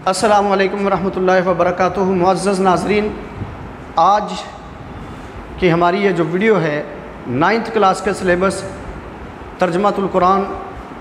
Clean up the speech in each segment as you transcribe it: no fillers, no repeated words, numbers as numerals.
अस्सलामु अलैकुम वरहमतुल्लाहि वबरकातुहू। मुअज़्ज़ज़ नाज़रीन, आज की हमारी ये जो वीडियो है 9th क्लास के सिलेबस तर्जमातुल कुरान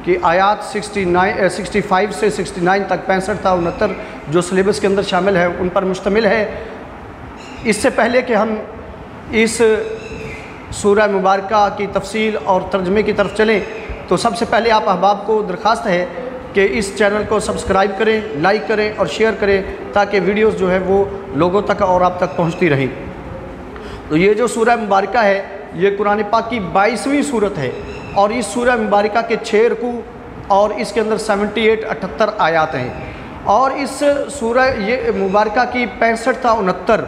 की आयात 65 से 69 तक 65 था 69 जो सिलेबस के अंदर शामिल है उन पर मुश्तमिल है। इससे पहले कि हम इस सूरह मुबारका की तफसील और तर्जमे की तरफ चलें तो सबसे पहले आप अहबाब को दरख्वास्त है कि इस चैनल को सब्सक्राइब करें, लाइक करें और शेयर करें ताकि वीडियोस जो है वो लोगों तक और आप तक पहुंचती रहें। तो ये जो सूरह मुबारका है ये कुरान पाक की 22वीं सूरत है और इस सूरह मुबारका के 6 रुकू और इसके अंदर 78 आयात हैं और इस सूरह ये मुबारका की 65 था 69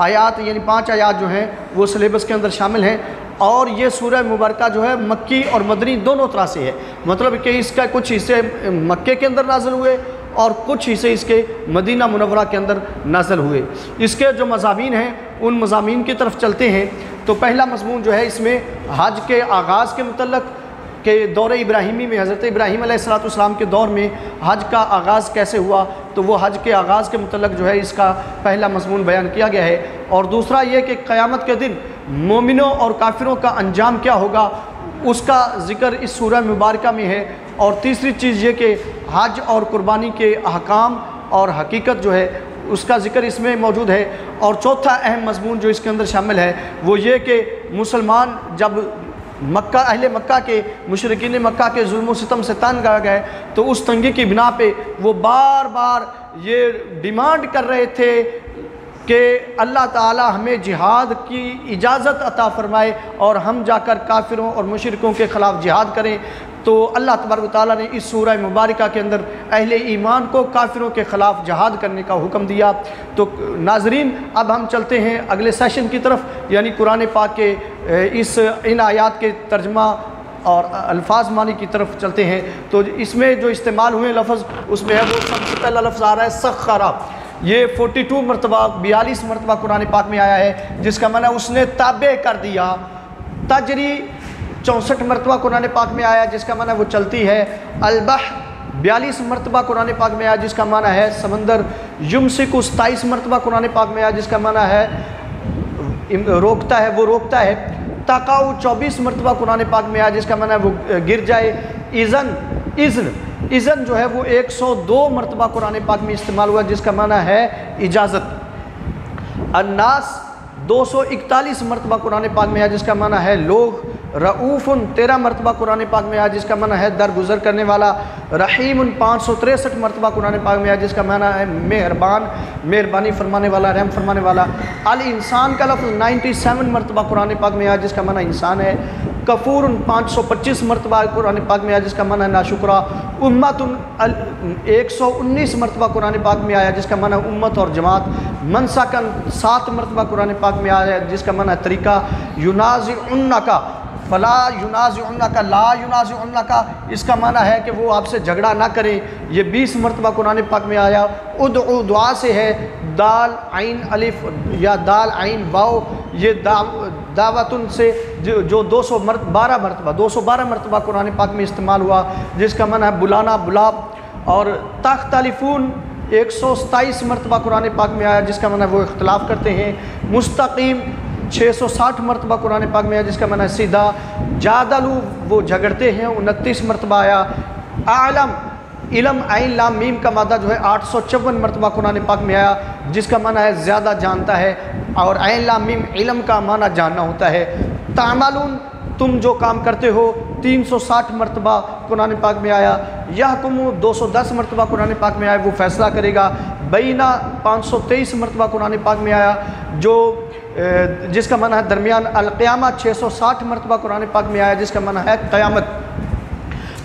आयात यानी 5 आयात जो हैं वो सिलेबस के अंदर शामिल हैं। और ये सूरह मुबारका जो है मक्की और मदनी दोनों तरह से है, मतलब कि इसका कुछ हिस्से मक्के के अंदर नाज़िल हुए और कुछ हिस्से इसके मदीना मुनव्वरा के अंदर नाज़िल हुए। इसके जो मज़ामीन हैं उन मज़ामीन की तरफ चलते हैं। तो पहला मज़मून जो है इसमें हज के आगाज़ के मुतल्लक़ के दौर इब्राहिमी में हज़रत इब्राहीम अलैहिस्सलाम के दौर में हज का आगाज़ कैसे हुआ, तो वो हज के आगाज़ के मुतल्लक़ जो है इसका पहला मज़मून बयान किया गया है। और दूसरा ये कि क़यामत के दिन मोमिनों और काफिरों का अंजाम क्या होगा उसका ज़िक्र इस सूरह मुबारका में है। और तीसरी चीज़ ये कि हज और कुर्बानी के अहकाम और हकीकत जो है उसका ज़िक्र इसमें मौजूद है। और चौथा अहम मज़मून जो इसके अंदर शामिल है वो ये कि मुसलमान जब मक्का अहले मक्का के मुशरिकीन मक्का के जुल्म सितम से तंग आ गए तो उस तंगी की बिना पे वो बार बार ये डिमांड कर रहे थे कि अल्लाह ताला हमें जिहाद की इजाज़त अता फ़रमाए और हम जाकर काफिरों और मुशरिकों के ख़िलाफ़ जिहाद करें। तो अल्लाह तबारक ताला ने इस सूरह मुबारका के अंदर अहले ईमान को काफिरों के ख़िलाफ़ जिहाद करने का हुक्म दिया। तो नाज़रीन अब हम चलते हैं अगले सेशन की तरफ, यानी कुरान पाक के इन आयात के तर्जमा और अल्फाज मानी की तरफ चलते हैं। तो इसमें जो इस्तेमाल हुए लफ्ज़ उसमें है वो सबसे पहला लफ्ज़ आ रहा है सख़रा। ये 42 मरतबा 42 मरतबा कुरान पाक में आया है जिसका माना उसने ताबे कर दिया। तजरी 64 मरतबा कुरान पाक में आया जिसका माना वो चलती है। अलबह 42 मरतबा कुरान पाक में आया जिसका माना है समंदर। युमसिकु 27 मरतबा कुरान पाक में आया जिसका माना है रोकता है, वो रोकता है। तकाउ 24 मरतबा कुरान पाक में आया जिसका माना है वो गिर जाए। इज़न जो है वो 102 मरतबा कुरान पाक में इस्तेमाल हुआ जिसका माना है इजाज़त। अन्नास 241 मरतबा कुरान पाक में आया जिसका माना है लोग। रऊफ़ुन 13 मरतबा कुरान पाक में आया जिसका माना है दरगुजर करने वाला। रहीमुन 563 मरतबा कुरान पाक में आया जिसका माना है मेहरबान, मेहरबानी फरमाने वाला, रहम फरमाने वाला। अल इंसान का लफ्ज़ 97 मरतबा कुरान पाक में आया जिसका माना इंसान है। कफूर 525 मरतबा कुरान पाक में आया जिसका माना है नाशुक्रा। उम्मतुन 119 मरतबा कुरान पाक में आया जिसका माना है उम्मत और जमात। मनसाकन 7 मरतबा कुरान पाक में आया जिसका माना है तरीका। युनाज़िउन्नका फला युनाज़िउन्नका ला युनाज़िउन्नका इसका माना है कि वो आपसे झगड़ा ना करें। ये 20 मरतबा कुरान पाक में आया। उदउ दुआ से है दाल आइन अलिफ या दाल आइन वाओ, ये दावतुन से जो 212 मरतबा कुरान पाक में इस्तेमाल हुआ जिसका माना है बुलाना, बुला। और तख्तलिफून 127 मरतबा कुरान पाक में आया जिसका माना वो इख्तलाफ करते हैं। मुस्तकीम 660 मरतबा कुरान पाक में आया जिसका माना है सीधा। जादलू वो झगड़ते हैं 29 मरतबा आया। आलम इलम आइन लाम मीम का मादा जो है 854 मरतबा कुरान पाक में आया जिसका माना है ज़्यादा जानता है। और आइन लाम मीम इलम का माना जानना होता है। तामालून तुम जो काम करते हो 360 मरतबा कुरान पाक में आया। यहकुमु 210 मरतबा कुरान पाक में आया वो फ़ैसला करेगा। बैना 523 मरतबा कुरान पाक में आया जो जिसका माना है दरमियान। अल-क़ियामा 660 मरतबा कुरान पाक में आया जिसका माना है क़यामत।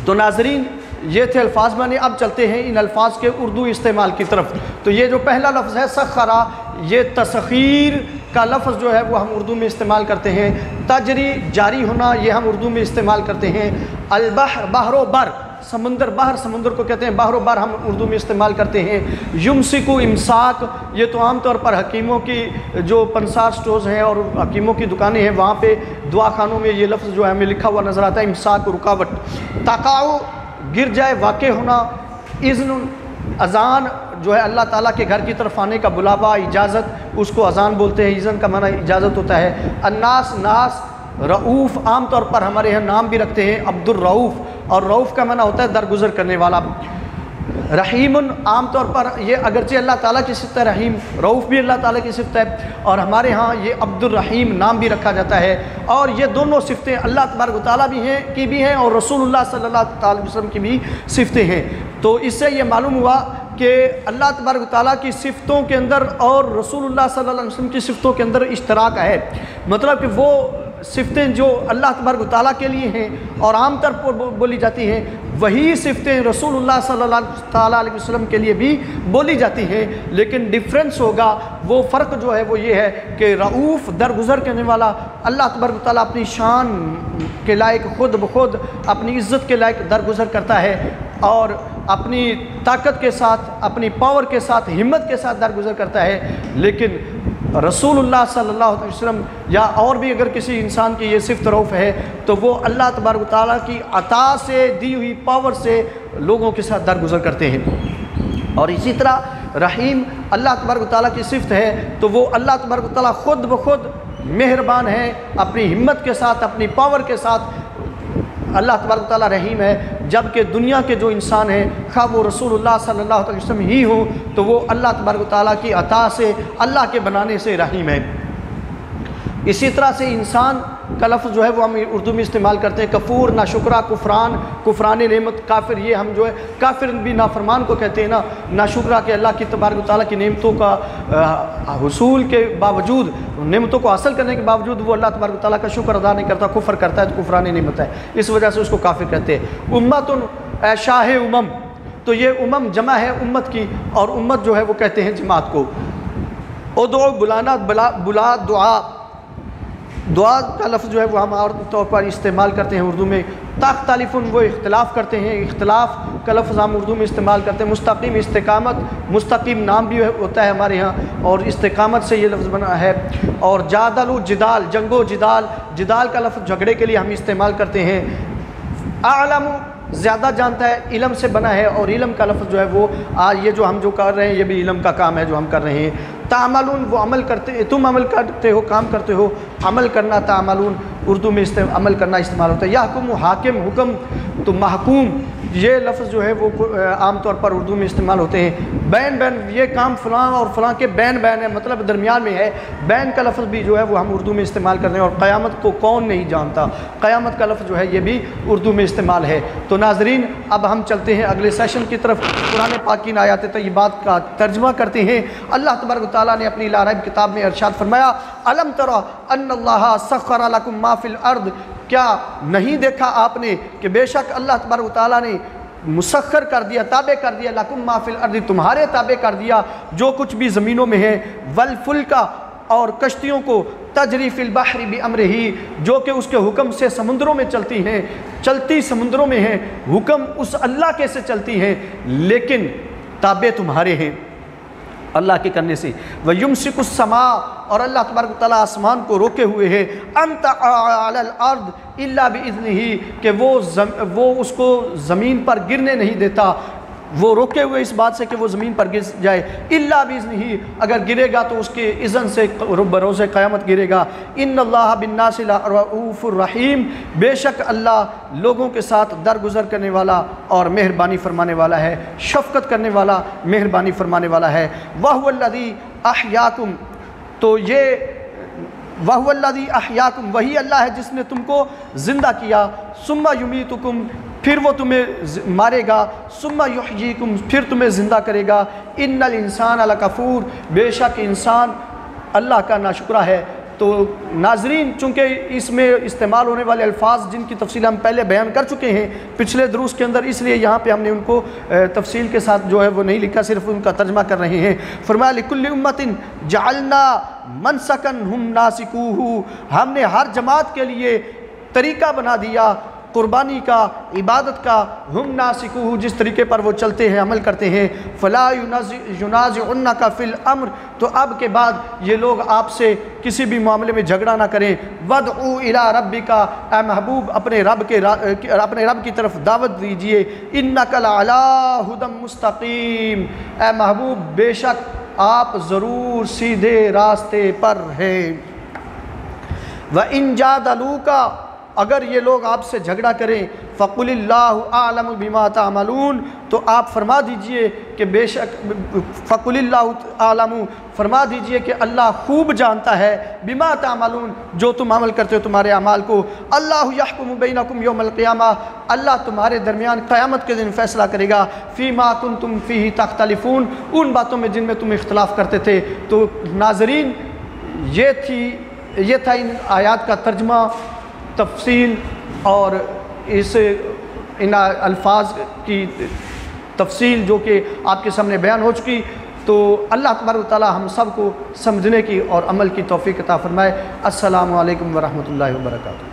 तो नाज़रीन ये थे अल्फाज माने। अब चलते हैं इन अल्फाज के उर्दू इस्तेमाल की तरफ। तो ये जो पहला लफ्ज़ है सख़रा, ये तसख़ीर का लफ्ज़ जो है वो हम उर्दू में इस्तेमाल करते हैं। तजरी जारी होना ये हम उर्दू में इस्तेमाल करते हैं। अलबहर बहरो बर समंदर, बाहर समंदर को कहते हैं, बाहरो बार हम उर्दू में इस्तेमाल करते हैं। युमसिकु इमसाक ये तो आमतौर पर हकीमों की जो पंसार स्टोर्स हैं और हकीमों की दुकानें हैं वहाँ पे दुआखानों में ये लफ्ज़ जो है हमें लिखा हुआ नज़र आता है, इमसाक रुकावट। तकाउ गिर जाए, वाक़ होना। इज़्न अज़ान जो है अल्लाह ताला के घर की तरफ आने का बुलावा, इजाज़त, उसको अज़ान बोलते हैं। ईज़न का माना इजाज़त होता है। अन्नास, नास, रऊफ़, आम तौर पर हमारे यहाँ नाम भी रखते हैं अब्दुर रऊफ़, और रऊफ़ का माना होता है दरगुजर करने वाला। रहीमुन आम तौर पर ये अगरचे अल्लाह ताला की सिफ़त है, रहीम, रऊफ़ भी अल्लाह ताला की सिफ़त है, और हमारे यहाँ ये अब्दुर रहीम नाम भी रखा जाता है। और ये दोनों सिफ़तें अल्लाह तबारक व तआला भी हैं और रसूलुल्लाह सल्लल्लाहु अलैहि वसल्लम की भी सिफ़तें हैं। तो इससे ये मालूम हुआ कि अल्लाह तबारक व तआला की सिफ़तों के अंदर और रसूलुल्लाह सल्लल्लाहु अलैहि वसल्लम की सिफ़तों के अंदर इश्तराक है। मतलब कि वो सिफ़तें जो अल्लाह तबारक व तआला के लिए हैं और आम तौर पर बोली जाती हैं, वही सिफ़तें रसूलुल्लाह सल्लल्लाहु अलैहि वसल्लम के लिए भी बोली जाती हैं। लेकिन डिफरेंस होगा, वो फ़र्क जो है वो ये है कि रऊफ़ दरगुजर करने वाला, अल्लाह तबारक व तआला अपनी शान के लायक खुद ब खुद अपनी इज़्ज़त के लायक दरगुजर करता है और अपनी ताकत के साथ, अपनी पावर के साथ, हिम्मत के साथ दरगुजर करता है। लेकिन रसूलुल्लाह सल्लल्लाहु अलैहि वसल्लम या और भी अगर किसी इंसान की ये सिफ़त रऊफ़ है तो वो अल्लाह तबारक व तआला की अता से दी हुई पावर से लोगों के साथ दरगुजर करते हैं। और इसी तरह रहीम अल्लाह तबारक व तआला की सिफ़त है, तो वो अल्लाह तबारक व तआला ख़ुद ब खुद मेहरबान है, अपनी हिम्मत के साथ, अपनी पावर के साथ अल्लाह तबारक व तआला रहीम है। जबकि दुनिया के जो इंसान हैं, खा वो रसूलुल्लाह सल्लल्लाहु अलैहि वसल्लम ही हो, तो वो अल्लाह तबारक व तआला की अता से, अल्लाह के बनाने से रहीम है। इसी तरह से इंसान का लफ्ज़ जो है वो हम उर्दू में इस्तेमाल करते हैं, कफूर, नाशुक्रा, कुफरान, कुफरान नेमत, काफिर, ये हम जो है काफिर भी नाफरमान को कहते हैं ना, नाशुक्रा के अल्लाह की तबारक व तआला की नेमतों का हुसूल के बावजूद, नेमतों को हासिल करने के बावजूद वो अल्लाह तबारक व तआला का शुक्र अदा नहीं करता, कुफर करता है, तो कुफरान नेमत है, इस वजह से उसको काफिर कहते हैं। उम्मतुन शाह उमम, तो ये उमम जमा है उम्मत की, और उम्मत जो है वो कहते हैं जमात को। उदो बुलाना, बुला, दुआ, दुआ का लफ्ज़ जो है वो हम और तौर पर इस्तेमाल करते हैं उर्दू में। ताख्तालिफुन वो इख्तलाफ करते हैं, इख्तलाफ का लफ्ज़ हम उर्दू में इस्तेमाल करते हैं। मुस्तकीम, इस्तिकामत, मुस्तकीम नाम भी होता है हमारे यहाँ, और इस्तिकामत से ये लफ्ज़ बना है। और जादलु, जिदाल, जंगो जिदाल, जिदाल का लफ्ज़ झगड़े के लिए हम इस्तेमाल करते हैं। आलम ज़्यादा जानता है, इलम से बना है, और इलम का लफ्ज़ जो है वो ये जो हम जो कर रहे हैं ये भी इलम का काम है जो हम कर रहे हैं। तामलून वो अमल करते, तुम अमल करते हो, काम करते हो, अमल करना, तामलून उर्दू में अमल करना इस्तेमाल होता है। याहकुम, हाकिम, हुक्म, तो महकूम ये लफ्ज़ जो है वो आम तौर पर उर्दू में इस्तेमाल होते हैं। बैन, बैन, ये काम फ़लाँ और फ़लाँ के बैन बैन है, मतलब दरमियान में है। बैन का लफ्ज़ भी जो है वो हम उर्दू में इस्तेमाल करते हैं। और क़यामत को कौन नहीं जानता, क़यामत का लफ्ज़ जो है ये भी उर्दू में इस्तेमाल है। तो नाज़रीन, अब हम चलते हैं अगले सेशन की तरफ। कुरान पाक की आयात तय्यबात का तर्जमा करते हैं। अल्लाह तबारक व तआला ने अपनी ला रैब किताब में इरशाद फरमाया, अलम तरा अन्नल्लाह सख्खरा लकुम मा फिल अर्द, क्या नहीं देखा आपने कि बेशक अल्लाह तबारक व तआला ने मुसख्खर कर दिया, ताबे कर दिया, लकुम मा फिल अर्द, तुम्हारे ताबे कर दिया जो कुछ भी ज़मीनों में है, वल फुल्का, और कश्तियों को, तजरी फिल बहरी बि अम्रिही, जो कि उसके हुक्म से समुद्रों में चलती हैं, चलती समुद्रों में हैं, हुक्म उस अल्लाह के से चलती हैं, लेकिन ताबे तुम्हारे हैं अल्लाह के करने से। व युमसिकुस समा, और अल्लाह तबारक व तआला आसमान को रोके हुए है, अंत अलल अर्द इल्ला बिइज़्निही, कि वो उसको ज़मीन पर गिरने नहीं देता, वो रोके हुए इस बात से कि वो ज़मीन पर गिर जाए, इल्ला बिइज़्निही, अगर गिरेगा तो उसके इज़्न से बरोज़े क़यामत गिरेगा। इन्नल्लाह बिन्नासि लरऊफ़ुर रहीम, बेशक अल्लाह लोगों के साथ दरगुजर करने वाला और मेहरबानी फरमाने वाला है, शफ़क़त करने वाला, मेहरबानी फरमाने वाला है। वहुवल्लज़ी अहयाकुम, तो ये वहुवल्लज़ी अहयाकुम, वही अल्लाह है जिसने तुमको ज़िंदा किया, सुम्मा युमीतुकुम, फिर वो तुम्हें मारेगा, सुम्मा युहयीकुम, फिर तुम्हें ज़िंदा करेगा। इन्नल इंसान लकफूर, बेशक इंसान अल्लाह का नाशुक्रा है। तो नाजरीन, चूँकि इसमें इस्तेमाल होने वाले अल्फाज जिनकी तफसील हम पहले बयान कर चुके हैं पिछले दुरूस के अंदर, इसलिए यहाँ पे हमने उनको तफसील के साथ जो है वो नहीं लिखा, सिर्फ उनका तर्जमा कर रहे हैं। फरमाया लिकुल्लि उम्मतिन जअलना मनसकन हुम नासिकूहु, हमने हर जमात के लिए तरीका बना दिया क़ुरबानी का, इबादत का, हम नासिकुहु, जिस तरीके पर वो चलते हैं, अमल करते हैं, फ़ला युनाज़िउन्नका फ़िल अम्र, तो अब के बाद ये लोग आपसे किसी भी मामले में झगड़ा ना करें। वदउ इला रब्बिका, ए महबूब अपने रब की तरफ दावत दीजिए। इन्नका लअला हुदम मुस्तकीम, ए महबूब बेशक आप ज़रूर सीधे रास्ते पर हैं। व इन जादलूका, अगर ये लोग आपसे झगड़ा करें, फ़कुलिल्लाहु आलमु बिमा तामलून, तो आप फरमा दीजिए कि बेशक, फ़कुलिल्लाहु आलमु, फरमा दीजिए कि अल्लाह खूब जानता है, बिमा तामलून, जो तुम अमल करते हो तुम्हारे अमाल को। अल्लाहु यहकुमु बैनकुम यौमल क़ियामा, अल्लाह तुम्हारे दरमियान क़यामत के दिन फ़ैसला करेगा। फ़ीमा कुन्तुम फ़ीही तख्तलिफ़ून, उन बातों में जिनमें तुम इख्तिलाफ़ करते थे। तो नाज़रीन, ये था इन आयात का तर्जमा, तफसील और इन अल्फाज की तफसील जो कि आपके सामने बयान हो चुकी। तो अल्लाह तबारक व तआला हम सब को समझने की और अमल की तौफ़ीक़ अता फ़रमाए। अस्सलामु अलैकुम व रहमतुल्लाहि व बरकातुहू।